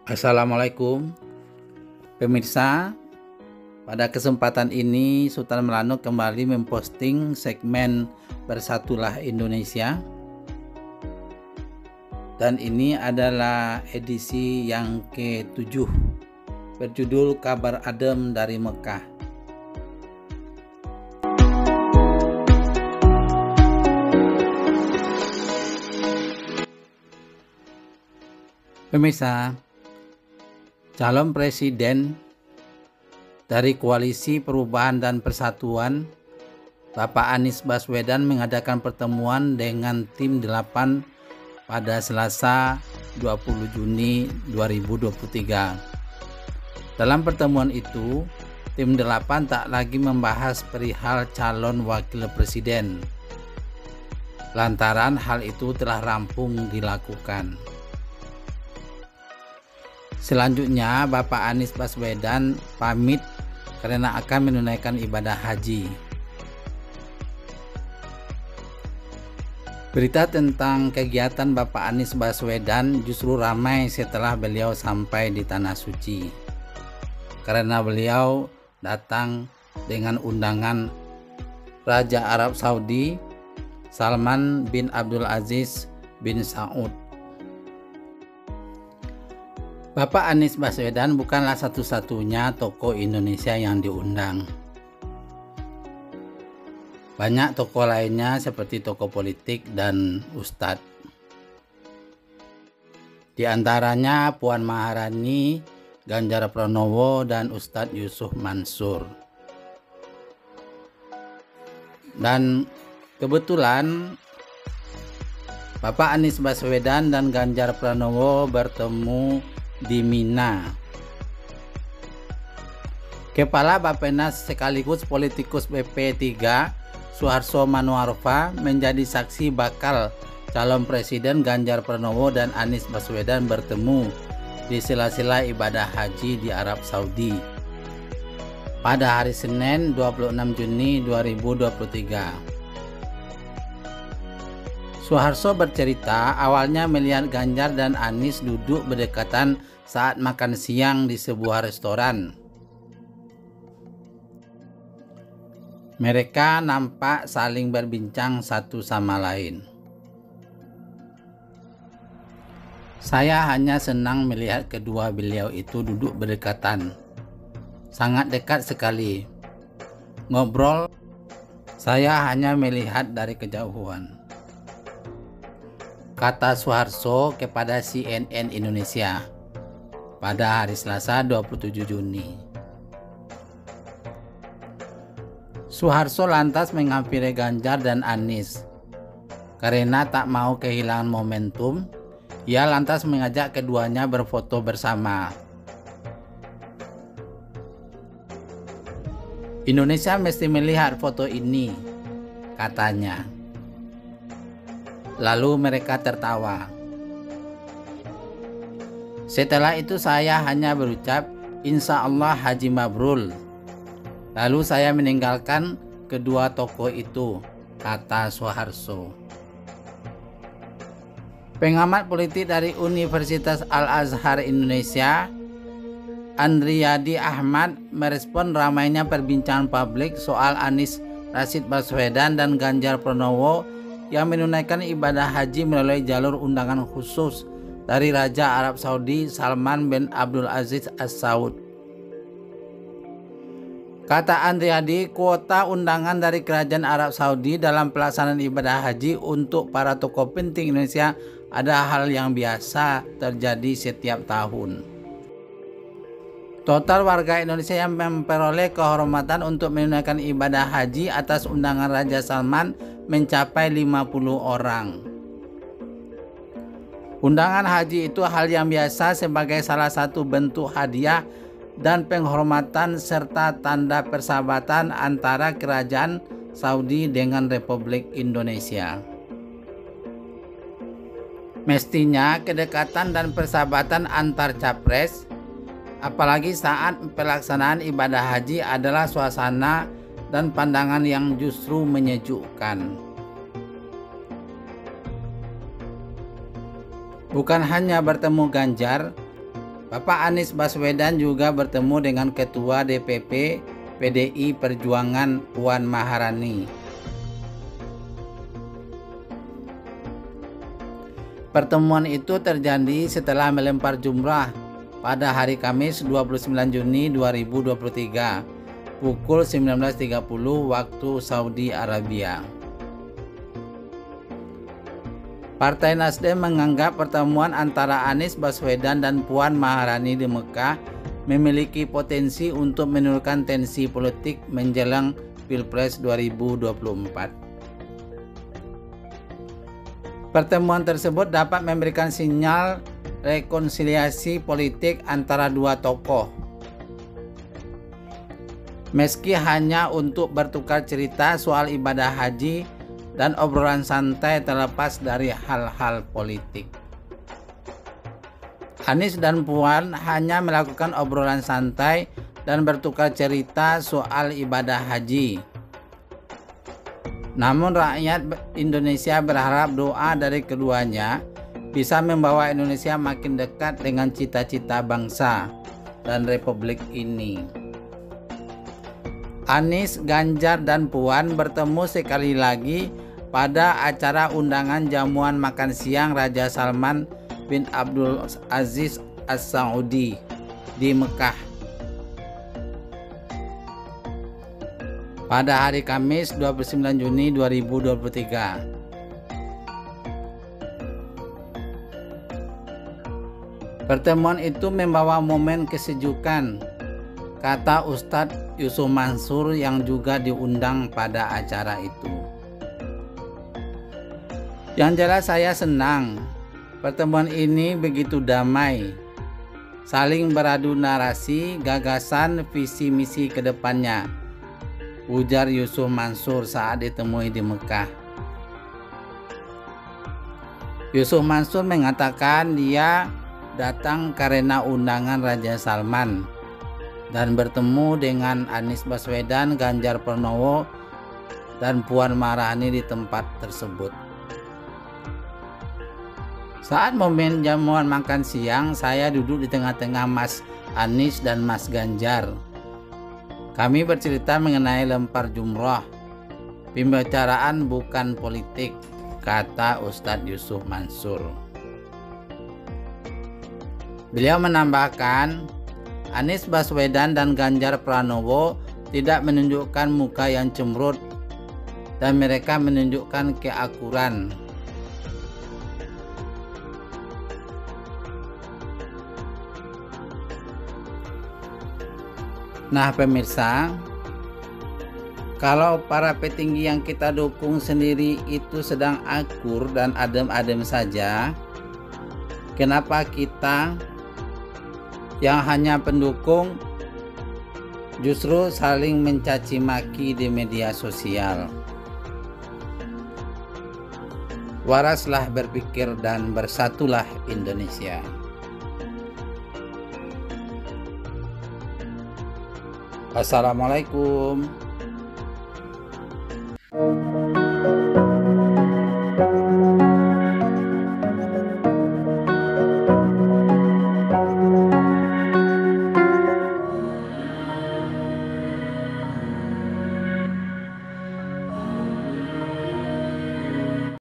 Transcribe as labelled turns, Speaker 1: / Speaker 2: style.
Speaker 1: Assalamualaikum pemirsa. Pada kesempatan ini Sultan Melanuk kembali memposting segmen Bersatulah Indonesia, dan ini adalah edisi yang ke-7 berjudul Kabar Adem dari Mekah. Pemirsa, calon presiden dari Koalisi Perubahan dan Persatuan, Bapak Anies Baswedan mengadakan pertemuan dengan tim 8 pada Selasa 20 Juni 2023. Dalam pertemuan itu, tim 8 tak lagi membahas perihal calon wakil presiden, lantaran hal itu telah rampung dilakukan. Selanjutnya, Bapak Anies Baswedan pamit karena akan menunaikan ibadah haji. Berita tentang kegiatan Bapak Anies Baswedan justru ramai setelah beliau sampai di Tanah Suci, karena beliau datang dengan undangan Raja Arab Saudi Salman bin Abdul Aziz bin Saud. Bapak Anies Baswedan bukanlah satu-satunya tokoh Indonesia yang diundang. Banyak tokoh lainnya seperti tokoh politik dan ustadz. Di antaranya Puan Maharani, Ganjar Pranowo, dan Ustadz Yusuf Mansur. Dan kebetulan Bapak Anies Baswedan dan Ganjar Pranowo bertemu di Mina. Kepala Bappenas sekaligus politikus BP3 Suharso Manoarfa menjadi saksi bakal calon presiden Ganjar Pranowo dan Anies Baswedan bertemu di sela-sela ibadah haji di Arab Saudi pada hari Senin 26 Juni 2023. Suharso bercerita awalnya melihat Ganjar dan Anies duduk berdekatan saat makan siang di sebuah restoran. Mereka nampak saling berbincang satu sama lain. Saya hanya senang melihat kedua beliau itu duduk berdekatan. Sangat dekat sekali. Ngobrol, saya hanya melihat dari kejauhan, kata Suharso kepada CNN Indonesia pada hari Selasa 27 Juni. Suharso lantas menghampiri Ganjar dan Anies. Karena tak mau kehilangan momentum, ia lantas mengajak keduanya berfoto bersama. Indonesia mesti melihat foto ini, katanya. Lalu mereka tertawa. Setelah itu saya hanya berucap, Insya Allah Haji Mabrur. Lalu saya meninggalkan kedua tokoh itu, kata Suharso. Pengamat politik dari Universitas Al-Azhar Indonesia, Andriyadi Ahmad, merespon ramainya perbincangan publik soal Anies Rashid Baswedan dan Ganjar Pranowo yang menunaikan ibadah haji melalui jalur undangan khusus dari Raja Arab Saudi Salman bin Abdul Aziz As-Saud. Kata Andriyadi, kuota undangan dari Kerajaan Arab Saudi dalam pelaksanaan ibadah haji untuk para tokoh penting Indonesia ada hal yang biasa terjadi setiap tahun. Total warga Indonesia yang memperoleh kehormatan untuk menunaikan ibadah haji atas undangan Raja Salman mencapai 50 orang. Undangan haji itu hal yang biasa sebagai salah satu bentuk hadiah dan penghormatan serta tanda persahabatan antara Kerajaan Saudi dengan Republik Indonesia. Mestinya kedekatan dan persahabatan antar capres, apalagi saat pelaksanaan ibadah haji, adalah suasana dan pandangan yang justru menyejukkan. Bukan hanya bertemu Ganjar, Bapak Anies Baswedan juga bertemu dengan Ketua DPP PDI Perjuangan Puan Maharani. Pertemuan itu terjadi setelah melempar jumrah pada hari Kamis 29 Juni 2023 pukul 19.30 waktu Saudi Arabia. Partai Nasdem menganggap pertemuan antara Anies Baswedan dan Puan Maharani di Mekah memiliki potensi untuk menurunkan tensi politik menjelang Pilpres 2024. Pertemuan tersebut dapat memberikan sinyal rekonsiliasi politik antara dua tokoh. Meski hanya untuk bertukar cerita soal ibadah haji dan obrolan santai terlepas dari hal-hal politik. Anies dan Puan hanya melakukan obrolan santai dan bertukar cerita soal ibadah haji. Namun rakyat Indonesia berharap doa dari keduanya bisa membawa Indonesia makin dekat dengan cita-cita bangsa dan republik ini. Anies, Ganjar, dan Puan bertemu sekali lagi pada acara undangan jamuan makan siang Raja Salman bin Abdul Aziz As-Saudi di Mekah pada hari Kamis 29 Juni 2023. Pertemuan itu membawa momen kesejukan, kata Ustadz Yusuf Mansur yang juga diundang pada acara itu. Yang jelas saya senang pertemuan ini begitu damai, saling beradu narasi, gagasan, visi misi ke depannya, ujar Yusuf Mansur saat ditemui di Mekah. Yusuf Mansur mengatakan dia datang karena undangan Raja Salman dan bertemu dengan Anies Baswedan, Ganjar Pranowo, dan Puan Maharani di tempat tersebut. Saat momen jamuan makan siang, saya duduk di tengah-tengah Mas Anies dan Mas Ganjar. Kami bercerita mengenai lempar jumrah. Pembicaraan bukan politik, kata Ustadz Yusuf Mansur. Beliau menambahkan, Anies Baswedan dan Ganjar Pranowo tidak menunjukkan muka yang cemberut dan mereka menunjukkan keakuran. Nah pemirsa, kalau para petinggi yang kita dukung sendiri itu sedang akur dan adem-adem saja, kenapa kita yang hanya pendukung justru saling mencaci maki di media sosial? Waraslah berpikir dan bersatulah Indonesia. Assalamualaikum.